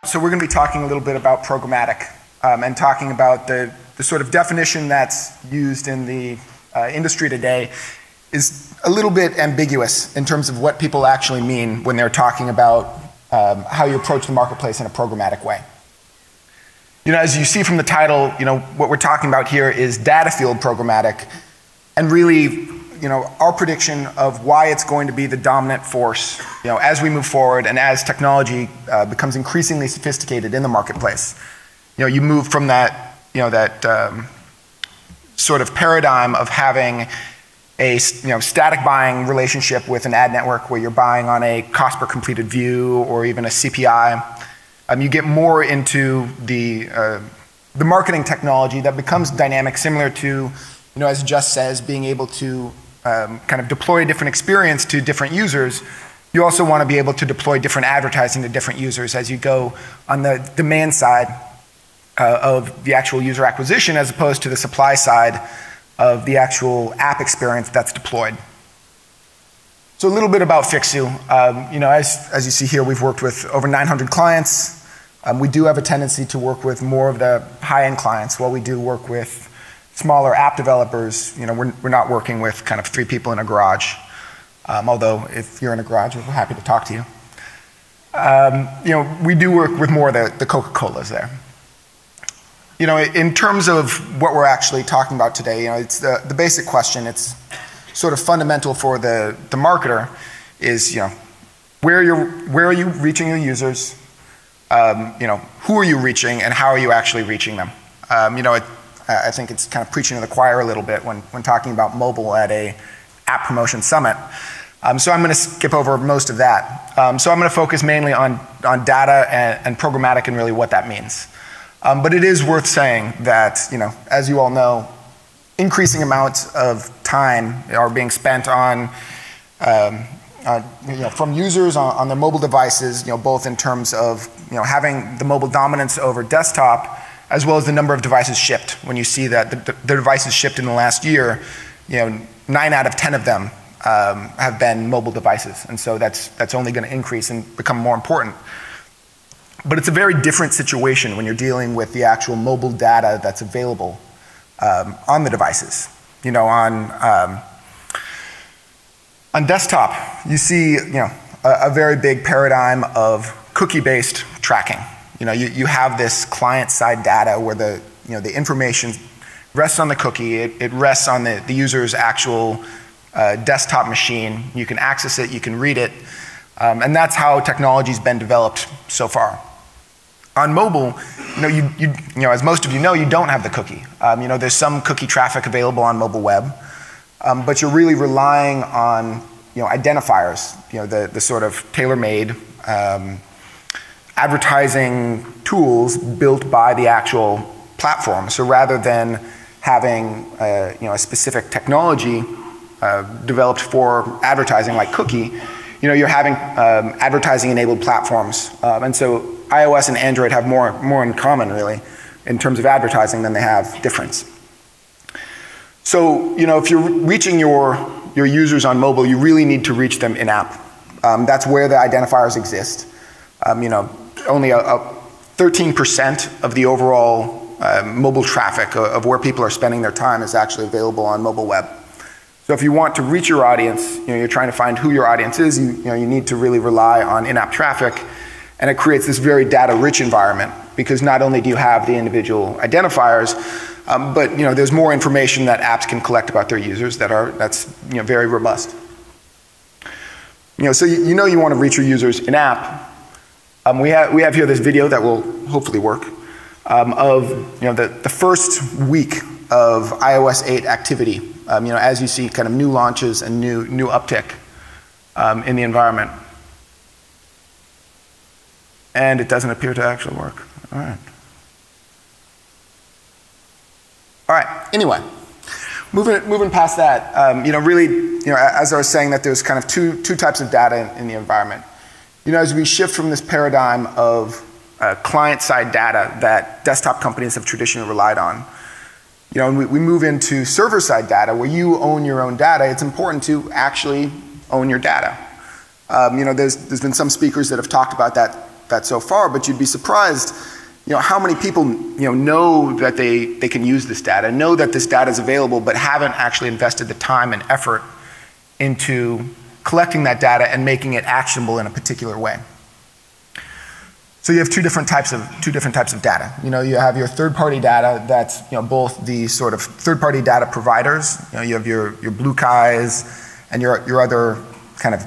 So we're going to be talking a little bit about programmatic and talking about the sort of definition that's used in the industry today is a little bit ambiguous in terms of what people actually mean when they're talking about how you approach the marketplace in a programmatic way. You know, as you see from the title, you know, what we're talking about here is data field programmatic, and really, you know, our prediction of why it's going to be the dominant force, you know, as we move forward and as technology becomes increasingly sophisticated in the marketplace. You know, you move from that, you know, that sort of paradigm of having a, you know, static buying relationship with an ad network where you're buying on a cost per completed view or even a CPI. You get more into the marketing technology that becomes dynamic, similar to, you know, as it just says, being able to kind of deploy a different experience to different users. You also want to be able to deploy different advertising to different users as you go on the demand side of the actual user acquisition, as opposed to the supply side of the actual app experience that's deployed. So a little bit about Fixu. You know, as you see here, we've worked with over 900 clients. We do have a tendency to work with more of the high-end clients. While we do work with smaller app developers, you know, we're not working with kind of 3 people in a garage. Although if you're in a garage, we're happy to talk to you. You know, we do work with more of the Coca-Colas there. You know, in terms of what we're actually talking about today, you know, it's the basic question. It's sort of fundamental for the marketer is, you know, where are you reaching your users? You know, who are you reaching and how are you actually reaching them? You know, I think it's kind of preaching to the choir a little bit when talking about mobile at a app promotion summit. So I'm going to skip over most of that. So I'm going to focus mainly on data and programmatic and really what that means. But it is worth saying that, you know, as you all know, increasing amounts of time are being spent on, you know, from users on their mobile devices, you know, both in terms of, you know, having the mobile dominance over desktop, as well as the number of devices shipped. When you see that the devices shipped in the last year, you know, 9 out of 10 of them have been mobile devices, and so that's only going to increase and become more important. But it's a very different situation when you're dealing with the actual mobile data that's available on the devices. You know, on desktop, you see, you know, a very big paradigm of cookie-based tracking. You know, you have this client-side data where the, you know, the information rests on the cookie. It rests on the user's actual desktop machine. You can access it, you can read it, and that's how technology's been developed so far. On mobile, you know, you know, as most of you know, you don't have the cookie. You know, there's some cookie traffic available on mobile web, but you're really relying on, you know, identifiers. You know, the sort of tailor-made advertising tools built by the actual platform. So rather than having you know, a specific technology developed for advertising like cookie, you know, you're having advertising-enabled platforms, and so iOS and Android have more in common, really, in terms of advertising than they have difference. So, you know, if you're reaching your users on mobile, you really need to reach them in-app. That's where the identifiers exist. You know, only 13% of the overall mobile traffic of where people are spending their time is actually available on mobile web. So if you want to reach your audience, you know, you're trying to find who your audience is, you know, you need to really rely on in-app traffic. And it creates this very data-rich environment, because not only do you have the individual identifiers, but, you know, there's more information that apps can collect about their users that's you know, very robust. You know, so you know you want to reach your users in app. We have here this video that will hopefully work of, you know, the first week of iOS 8 activity. You know, as you see kind of new launches and new uptick in the environment. And it doesn't appear to actually work. All right. All right, anyway, moving past that, you know, really, you know, as I was saying, that there's kind of two types of data in the environment. You know, as we shift from this paradigm of client-side data that desktop companies have traditionally relied on, you know, and we move into server-side data where you own your own data, it's important to actually own your data. You know, there's been some speakers that have talked about that that so far, but you'd be surprised how many people know that they can use this data, know that this data is available, but haven't actually invested the time and effort into collecting that data and making it actionable in a particular way. So you have two different types of data. You have your third-party data that's both the sort of third-party data providers. You have your Blue Skies and your other kind of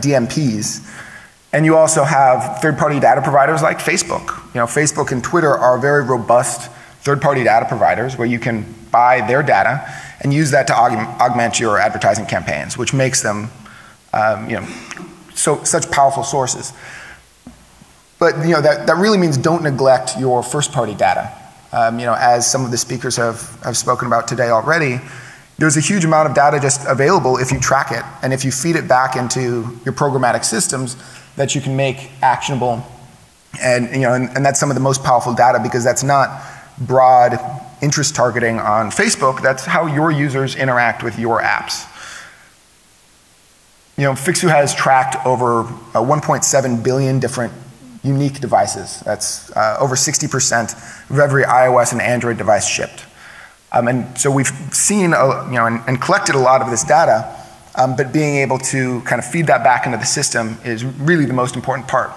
DMPs. And you also have third-party data providers like Facebook. Facebook and Twitter are very robust third-party data providers where you can buy their data and use that to augment your advertising campaigns, which makes them such powerful sources. But that really means don't neglect your first-party data. As some of the speakers have spoken about today already, there's a huge amount of data just available if you track it, and if you feed it back into your programmatic systems that you can make actionable. And that's some of the most powerful data, because that's not broad interest targeting on Facebook. That's how your users interact with your apps. Fixu has tracked over 1.7 billion different unique devices. That's over 60% of every iOS and Android device shipped. And so we've seen, and collected a lot of this data, but being able to kind of feed that back into the system is really the most important part.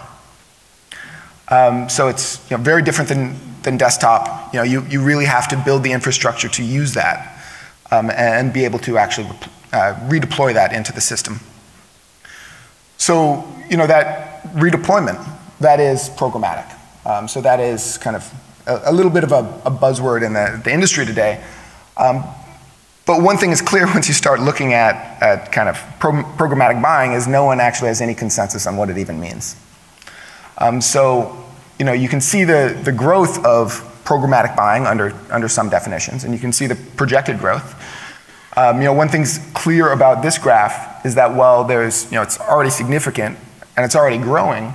So it's very different than desktop. You really have to build the infrastructure to use that and be able to actually redeploy that into the system. So that redeployment, that is programmatic. So that is kind of a little bit of a buzzword in the industry today. But one thing is clear once you start looking at kind of programmatic buying is no one actually has any consensus on what it even means. So you can see the growth of programmatic buying under some definitions, and you can see the projected growth. One thing's clear about this graph is that while there's it's already significant and it's already growing,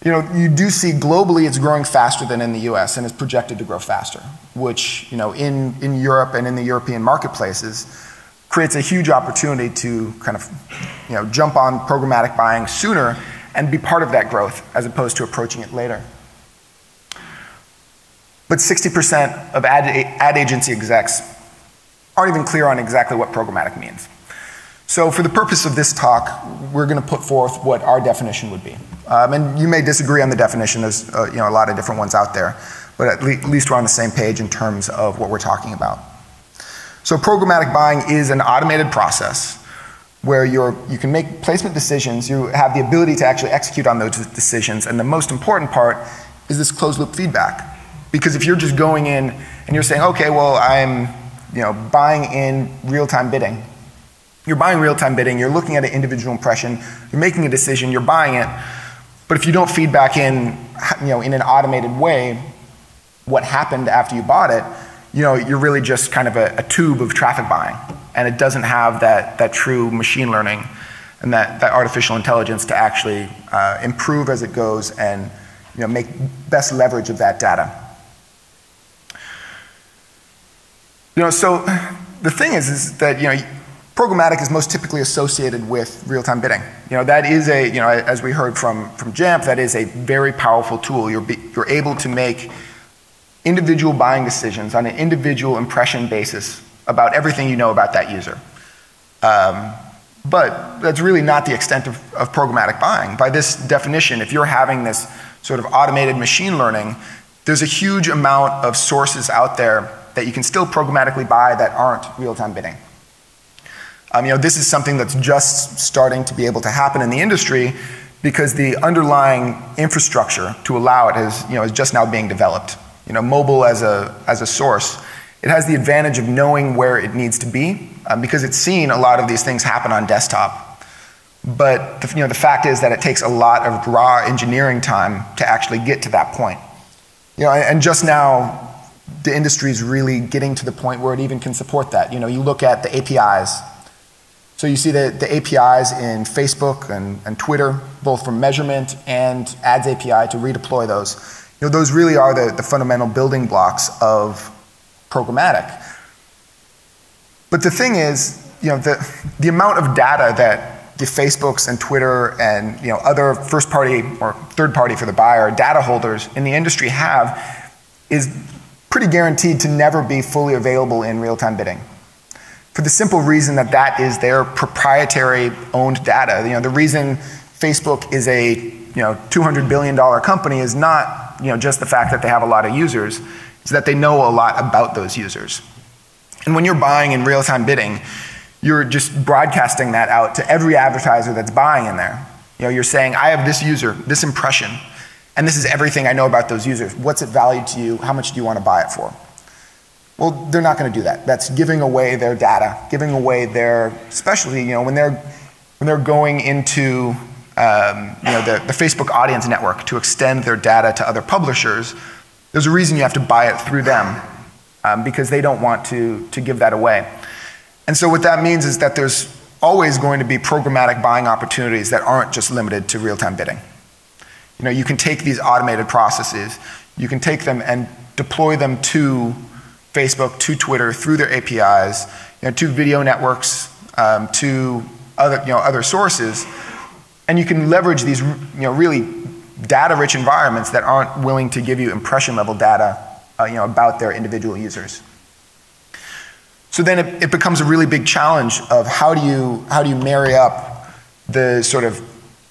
you do see globally it's growing faster than in the US and is projected to grow faster, which in Europe and in the European marketplaces creates a huge opportunity to kind of jump on programmatic buying sooner and be part of that growth as opposed to approaching it later. But 60% of ad agency execs aren't even clear on exactly what programmatic means. So for the purpose of this talk, we're going to put forth what our definition would be. And you may disagree on the definition. There's a lot of different ones out there, but at least we're on the same page in terms of what we're talking about. So programmatic buying is an automated process where you can make placement decisions, you have the ability to actually execute on those decisions, and the most important part is this closed loop feedback. Because if you're just going in and you're saying, okay, well, I'm buying in real-time bidding. You're buying real-time bidding, you're looking at an individual impression, you're making a decision, you're buying it, but if you don't feed back in an automated way what happened after you bought it, you're really just kind of a tube of traffic buying, and it doesn't have that true machine learning and that artificial intelligence to actually improve as it goes and make best leverage of that data. So the thing is that programmatic is most typically associated with real-time bidding. That is as we heard from Jamp, that is a very powerful tool. You're able to make individual buying decisions on an individual impression basis about everything you know about that user. But that's really not the extent of programmatic buying. By this definition, if you're having this sort of automated machine learning, there's a huge amount of sources out there that you can still programmatically buy that aren't real-time bidding. This is something that's just starting to be able to happen in the industry because the underlying infrastructure to allow it is just now being developed. Mobile as a source, it has the advantage of knowing where it needs to be because it's seen a lot of these things happen on desktop. But the fact is that it takes a lot of raw engineering time to actually get to that point. And just now, the industry is really getting to the point where it even can support that. You look at the APIs. So you see the APIs in Facebook and Twitter, both from measurement and ads API to redeploy those. Those really are the fundamental building blocks of programmatic. But the thing is, the amount of data the Facebooks and Twitter and other first party or third party for the buyer data holders in the industry have is pretty guaranteed to never be fully available in real-time bidding. For the simple reason that that is their proprietary owned data. The reason Facebook is a $200 billion company is not just the fact that they have a lot of users, it's that they know a lot about those users. And when you're buying in real-time bidding, you're just broadcasting that out to every advertiser that's buying in there. You're saying, I have this user, this impression, and this is everything I know about those users. What's it valued to you? How much do you want to buy it for? Well, they're not going to do that. That's giving away their data, giving away their, especially when they're going into the Facebook audience network to extend their data to other publishers. There's a reason you have to buy it through them because they don't want to give that away. And so what that means is that there's always going to be programmatic buying opportunities that aren't just limited to real-time bidding. You can take these automated processes, you can take them and deploy them to Facebook, to Twitter, through their APIs, to video networks, to other sources, and you can leverage these really data-rich environments that aren't willing to give you impression-level data about their individual users. So then it becomes a really big challenge of how do you marry up the sort of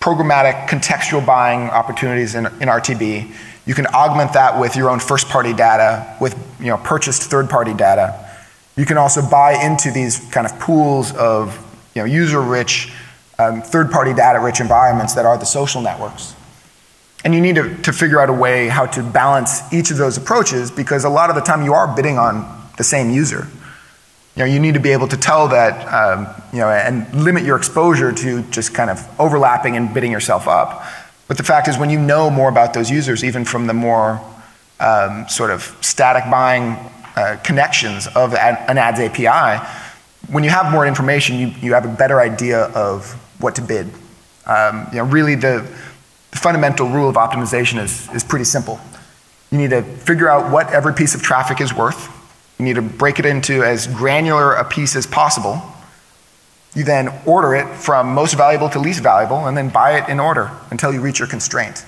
programmatic contextual buying opportunities in RTB. You can augment that with your own first-party data, with purchased third-party data. You can also buy into these kind of pools of user-rich, third-party data-rich environments that are the social networks. And you need to figure out a way how to balance each of those approaches because a lot of the time you are bidding on the same user. You need to be able to tell that, and limit your exposure to just kind of overlapping and bidding yourself up. But the fact is when you know more about those users, even from the more sort of static buying connections of an ads API, when you have more information, you have a better idea of what to bid. Really the fundamental rule of optimization is pretty simple. You need to figure out what every piece of traffic is worth. You need to break it into as granular a piece as possible. You then order it from most valuable to least valuable and then buy it in order until you reach your constraint.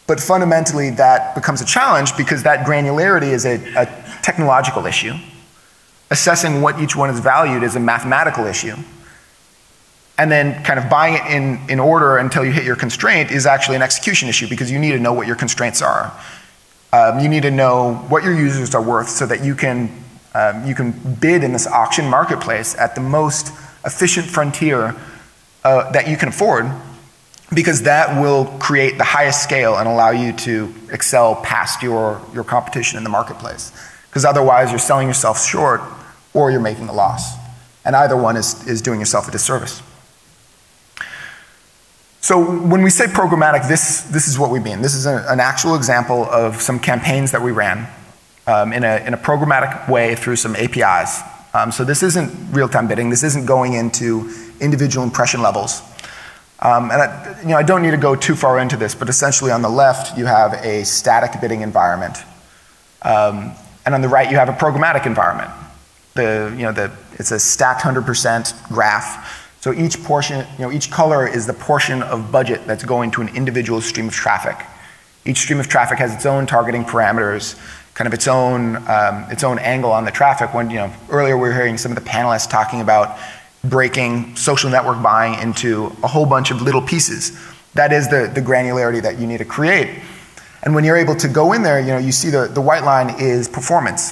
But fundamentally that becomes a challenge because that granularity is a technological issue. Assessing what each one is valued is a mathematical issue. And then kind of buying it in order until you hit your constraint is actually an execution issue because you need to know what your constraints are. You need to know what your users are worth so that you can bid in this auction marketplace at the most efficient frontier that you can afford because that will create the highest scale and allow you to excel past your competition in the marketplace. Because otherwise you're selling yourself short or you're making a loss. And either one is doing yourself a disservice. So when we say programmatic, this is what we mean. This is an actual example of some campaigns that we ran in a programmatic way through some APIs. So this isn't real-time bidding. This isn't going into individual impression levels. And I don't need to go too far into this, but essentially on the left you have a static bidding environment, and on the right you have a programmatic environment. It's a stacked 100% graph. So each portion, each color is the portion of budget that's going to an individual stream of traffic. Each stream of traffic has its own targeting parameters, kind of its own angle on the traffic. When earlier we were hearing some of the panelists talking about breaking social network buying into a whole bunch of little pieces. That is the granularity that you need to create. And when you're able to go in there, you see the white line is performance,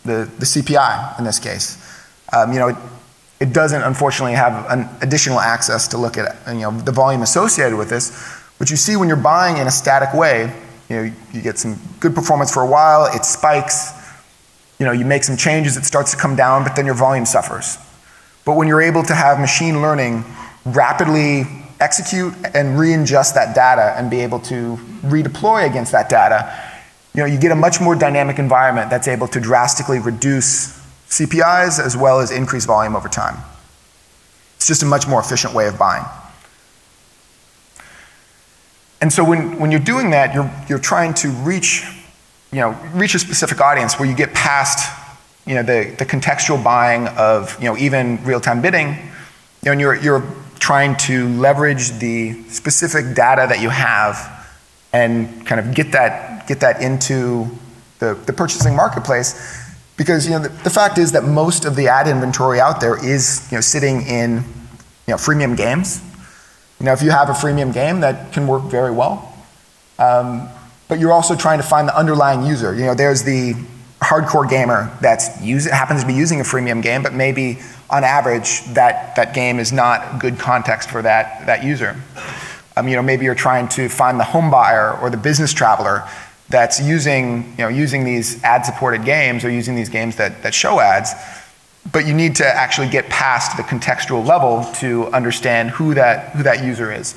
the CPI in this case. It doesn't unfortunately have an additional access to look at the volume associated with this. But you see when you're buying in a static way, you get some good performance for a while, it spikes, you make some changes, it starts to come down, but then your volume suffers. But when you're able to have machine learning rapidly execute and re-ingest that data and be able to redeploy against that data, you get a much more dynamic environment that's able to drastically reduce CPIs as well as increase volume over time. It's just a much more efficient way of buying. And so when you're doing that, you're trying to reach a specific audience where you get past the contextual buying of even real-time bidding. and you're trying to leverage the specific data that you have and kind of get that into the purchasing marketplace. Because the fact is that most of the ad inventory out there is sitting in freemium games. If you have a freemium game, that can work very well. But you're also trying to find the underlying user. There's the hardcore gamer that happens to be using a freemium game, but maybe on average that game is not good context for that user. Maybe you're trying to find the home buyer or the business traveler that's using these ad-supported games or using these games that show ads, but you need to actually get past the contextual level to understand who that user is.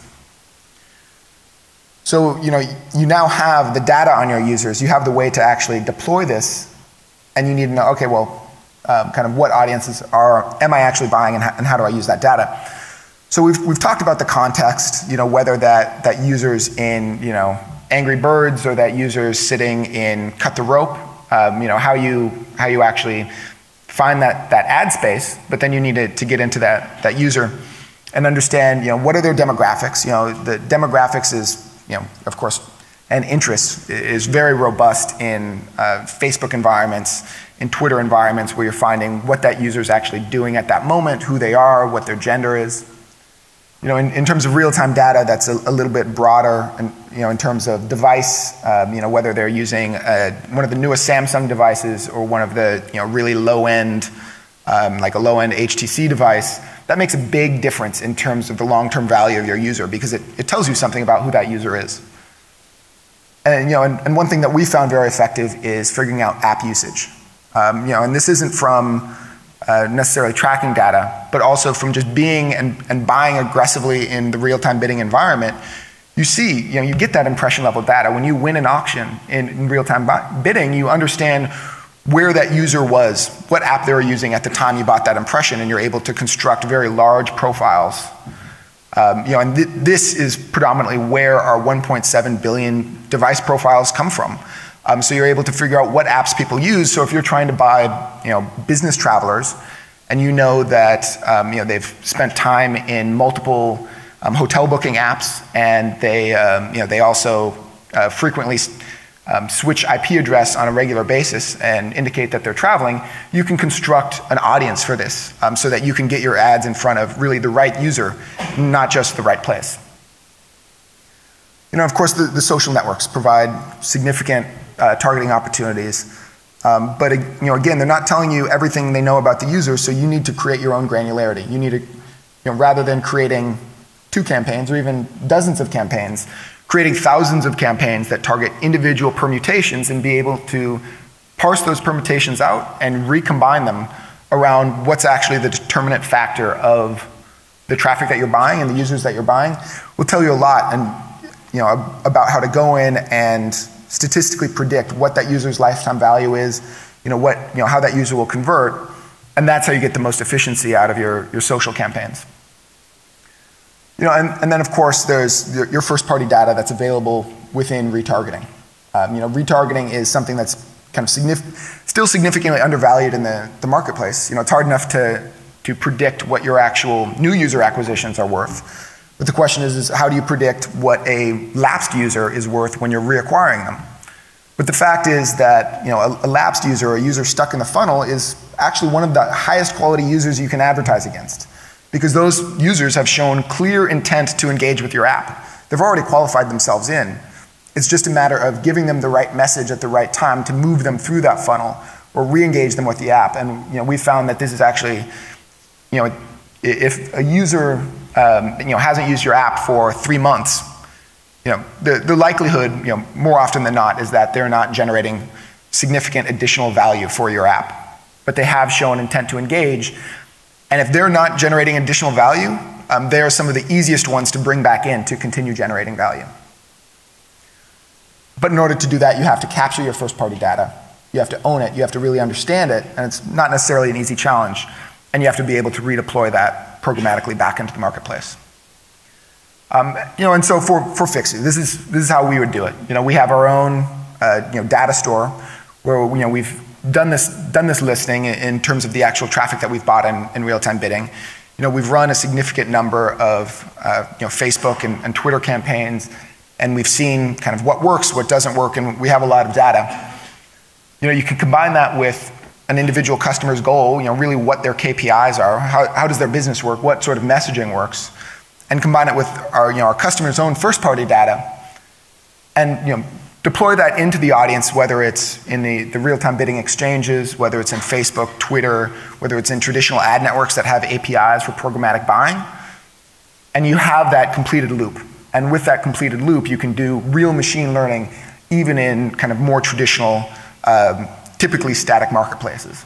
So you now have the data on your users. You have the way to actually deploy this, and you need to know, okay, well, kind of what audiences am I actually buying, and how do I use that data? So we've talked about the context, whether that user's in Angry Birds or that user's sitting in Cut the Rope, how you actually find that ad space, but then you need to get into that user and understand what are their demographics. The demographics is of course, and interest is very robust in Facebook environments, in Twitter environments, where you're finding what that user is actually doing at that moment, who they are, what their gender is. In terms of real-time data, that's a little bit broader, and in terms of device, whether they're using one of the newest Samsung devices or one of the really low-end, like a low-end HTC device, that makes a big difference in terms of the long-term value of your user, because it tells you something about who that user is. And and one thing that we found very effective is figuring out app usage. And this isn't from necessarily tracking data, but also from just being and buying aggressively in the real-time bidding environment. You see, you get that impression level data. When you win an auction in real-time bidding, you understand where that user was, what app they were using at the time you bought that impression, and you're able to construct very large profiles. And this is predominantly where our 1.7 billion device profiles come from. So you're able to figure out what apps people use. So if you're trying to buy, business travelers, and that they've spent time in multiple hotel booking apps, and they also frequently switch IP address on a regular basis and indicate that they're traveling, you can construct an audience for this, so that you can get your ads in front of really the right user, not just the right place. Of course, the social networks provide significant targeting opportunities, but again, they're not telling you everything they know about the user, so you need to create your own granularity. You need to, rather than creating 2 campaigns or even dozens of campaigns, creating thousands of campaigns that target individual permutations and be able to parse those permutations out and recombine them around what's actually the determinant factor of the traffic that you're buying and the users that you're buying will tell you a lot about how to go in and statistically predict what that user's lifetime value is, how that user will convert, and that's how you get the most efficiency out of your social campaigns. And then of course there's your first-party data that's available within retargeting. Retargeting is something that's kind of still significantly undervalued in the marketplace. It's hard enough to predict what your actual new user acquisitions are worth. But the question is how do you predict what a lapsed user is worth when you're reacquiring them? But the fact is that a lapsed user, or a user stuck in the funnel, is actually one of the highest quality users you can advertise against, because those users have shown clear intent to engage with your app. They've already qualified themselves in. It's just a matter of giving them the right message at the right time to move them through that funnel or re-engage them with the app. And we found that this is actually, if a user hasn't used your app for 3 months, the likelihood, more often than not, is that they're not generating significant additional value for your app. But they have shown intent to engage. And if they're not generating additional value, they are some of the easiest ones to bring back in to continue generating value. But in order to do that, you have to capture your first-party data. You have to own it. You have to really understand it. And it's not necessarily an easy challenge. And you have to be able to redeploy that programmatically back into the marketplace. And so for Fixie, this is how we would do it. We have our own data store where we've done this listing in terms of the actual traffic that we've bought in real-time bidding. we've run a significant number of Facebook and Twitter campaigns, and we've seen kind of what works, what doesn't work, and we have a lot of data. You can combine that with an individual customer's goal, really what their KPIs are, how does their business work, what sort of messaging works, and combine it with our customer's own first-party data, and deploy that into the audience, whether it's in the real-time bidding exchanges, whether it's in Facebook, Twitter, whether it's in traditional ad networks that have APIs for programmatic buying, and you have that completed loop. And with that completed loop, you can do real machine learning even in kind of more traditional, typically static marketplaces.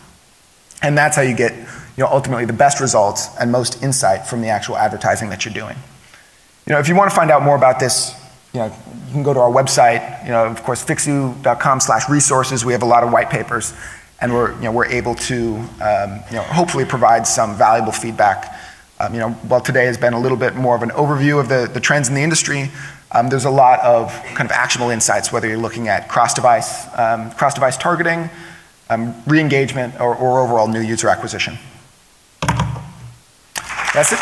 And that's how you get ultimately the best results and most insight from the actual advertising that you're doing. If you want to find out more about this, you can go to our website, of course, fixu.com/resources. We have a lot of white papers, and we're able to, hopefully provide some valuable feedback. While today has been a little bit more of an overview of the trends in the industry, there's a lot of kind of actionable insights, whether you're looking at cross-device targeting, re-engagement, or overall new user acquisition. That's it.